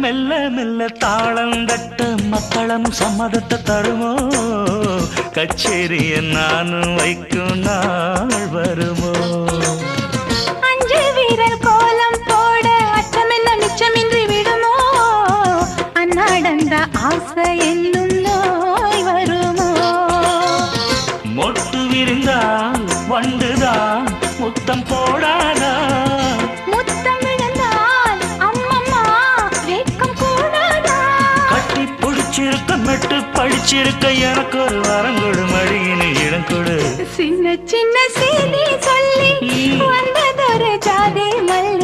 மெல்ல மெல்ல தாளம் தட்ட மக்களும் சம்மதத்தை தருமோ கச்சேரிய நானும் வைக்கும் நாள் வருமோ அஞ்சு வீரர் கோலம் போட அச்சம் என்ன மிச்சமின்றி விடுமோ அந்நாடந்த ஆசை என்னும் நோய் வருமோ மொட்டு விரிந்தால் வண்டுதான் முத்தம் போடாதா முத்தம் விழுந்தால் அம்மம்மா வேக்கம் கூடாதா கட்டி பிடிச்சிருக்க மெட்டு படிச்சிருக்க எனக்கு ஒரு வரம் கொடு மடியினில் இடம் கொடு சின்ன சின்ன செய்தி சொல்லி வந்ததொரு ஜாதி மல்லி